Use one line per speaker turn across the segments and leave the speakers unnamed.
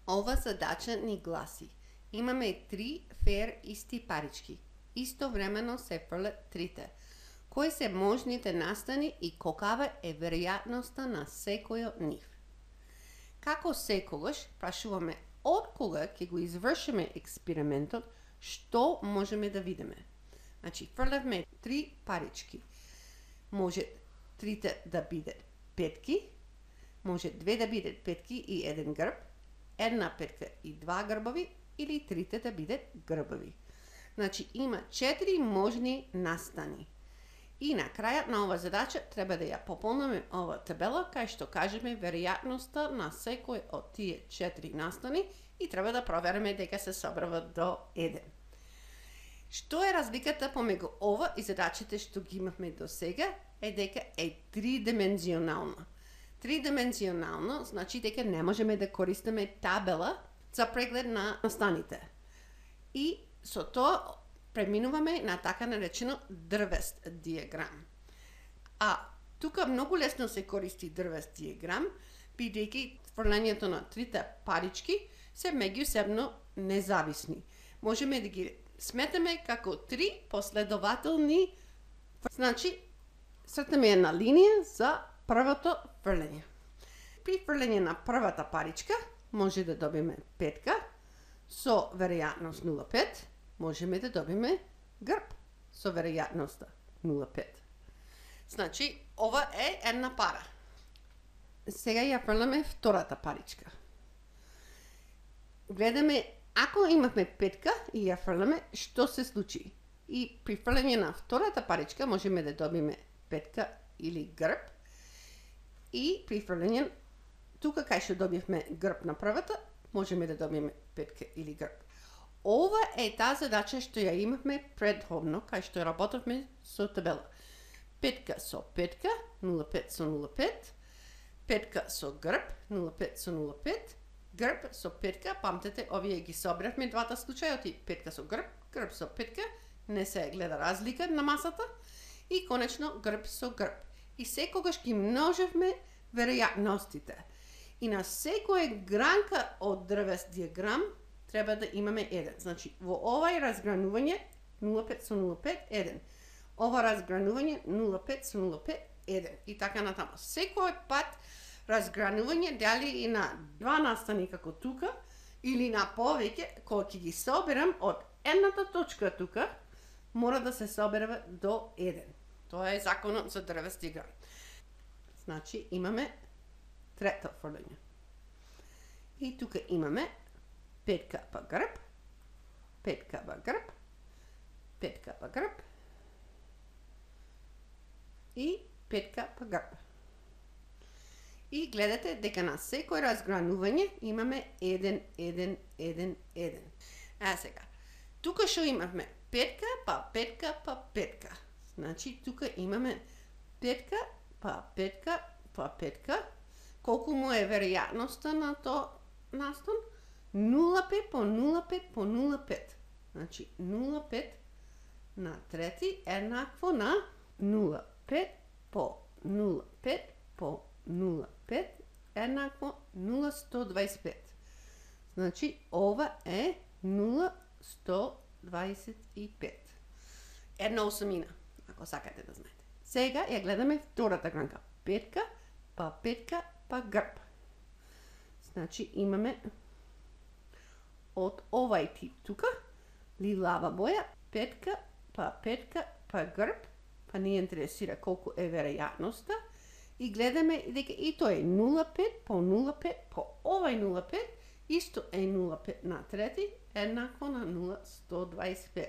Ова задача ни гласи: имаме 3 фер исти парички. Истовремено се фрлят трите. Кои се можните настани и колкава е веројатноста на секој од нив? Како секогаш, прашуваме од кога ќе го извршиме експериментот, што можеме да видиме. Значи, фрлевме 3 парички. Може трите да бидат петки, може 2 да бидат петки и 1 грб, 1 петка и 2 грбови, или трите да бидат грбови. Значи, има 4 можни настани. И на крајот на ова задача треба да ја пополниме ова табела, кај што кажеме веројатноста на секој од тие 4 настани и треба да провериме дека се собрава до 1. Што е разликата помеѓу ова и задачите што ги имавме до сега е дека е тридимензионално. Тридимензионално значи дека не можеме да користиме табела за преглед на настаните. И со тоа преминуваме на така наречено дрвест диаграм. А тука многу лесно се користи дрвест диаграм, бидејќи фрлањето на трите парички се меѓусебно независни. Можеме да ги сметаме како 3 последователни, значи цртаме една линија за првото фрлање. При фрлање на првата паричка може да добиме петка со веројатност 0,5. Можеме да добиме грб со веројатноста 0,5. Значи, ова е една пара. Сега ја фрламе втората паричка. Гледаме, ако имавме петка и ја фрламе, што се случи? И при фрлање на втората паричка можеме да добиме петка или грб. И при фрлање, тука кај што добивме грб на првата, можеме да добиме петка или грб. Ова е таа задача што ја имавме предходно, кај што работевме со табела. Петка со петка, 0,5 со 0,5, петка со грб, 0,5 со 0,5, грб со петка, памтете, овие ги собравме двата случаи, петка со грб, грб со петка, не се гледа разлика на масата, и конечно грб со грб. И секогаш ги множевме веројатностите. И на секоја гранка од дрвест диаграм треба да имаме 1. Значи, во овај разгранување 0,5 со 0,5, 1. Ова разгранување 0,5 со 0,5, 1. И така натаму. Секој пат разгранување, дали и на 2 настани како тука, или на повеќе, кога ќе ги соберам од едната точка тука, мора да се собере до 1. Тоа е законот за дрвест диаграм. Значи, имаме трето фрлање. И тука имаме петка па грб, петка па грб, петка па грб и петка па грб. И гледате дека на секој разгранување имаме 1, 1, 1, 1. А сега, тука што имавме петка па петка па петка. Значи, тука имаме петка па петка па петка. Колку му е веројатноста на тоа настан? 0,5 по 0,5 по 0,5. Значи 0,5 на трети еднакво на 0,5 по 0,5 по 0,5 еднакво 0,125. Значи ова е 0,125. Една осмина, ако сакате да знаете. Сега ја гледаме втората гранка. Петка па петка па грб. Значи имаме од овај тип тука, лилава боја, петка па грб, па ни интересира колку е веројатноста, и гледаме дека и тоа е 0,5 по 0,5 по овај 0,5, исто е 0,5 на трети, еднакво на 0,125.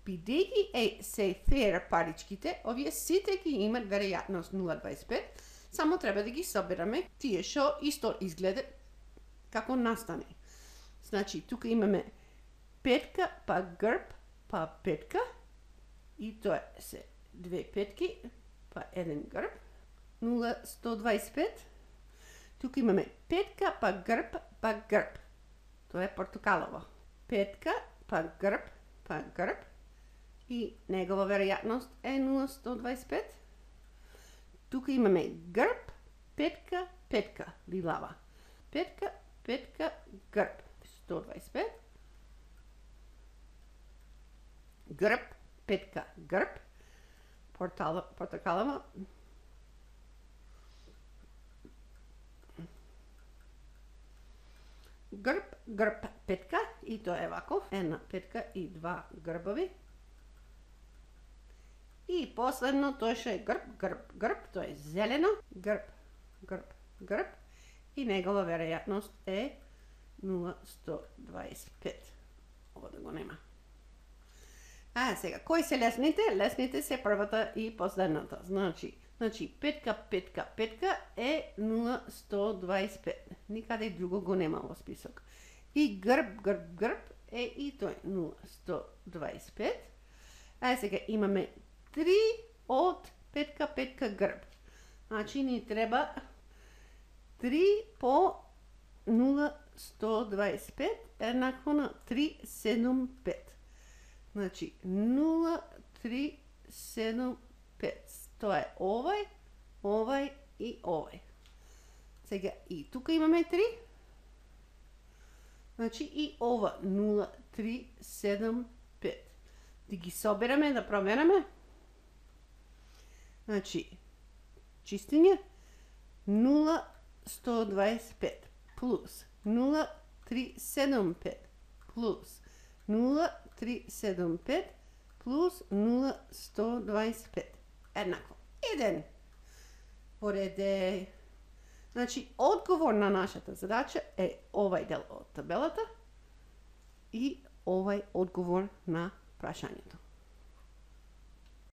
Бидејќи се фер паричките, овие сите ги имат веројатност 0,25, само треба да ги собераме тие што исто изгледат како настани. Значи, тука имаме петка па грб па петка, и тоа се 2 петки па 1 грб, 0,125. Тука имаме петка па грб па грб. Тоа е портокалово. Петка па грб и негова веројатност е 0,125. Тука имаме грб, петка, лилава. Петка петка, грб. 125. Грб, петка, грб. Портокалово. Грб, грб, петка. И тоа е вако. Една петка и два грбови. И последно тоа ше грб, грб, грб. Тоа е зелено. Грб, грб, грб. И негова веројатност е 0,125. Ова да го нема. Сега, кои се лесните? Лесните се првата и последната. Значи, петка, петка, петка е 0,125. Никаде друго го нема во список. И грб, грб, грб е и тој 0,125. Сега имаме 3 од петка, петка, грб. Значи, ни треба 3 по 0,125 еднакво на 375. Значи, 0,375. Тоа е овај, овај и овај. Сега, и тука имаме 3. Значи, и ова 0,375. Да ги собераме, да провераме. Значи, чистење 0,125 плюс 0,375 плюс 0,375 плюс 0,125 еднакво 1. Пореде. Значи, одговор на нашата задача е овај дел од табелата и овај одговор на прашањето.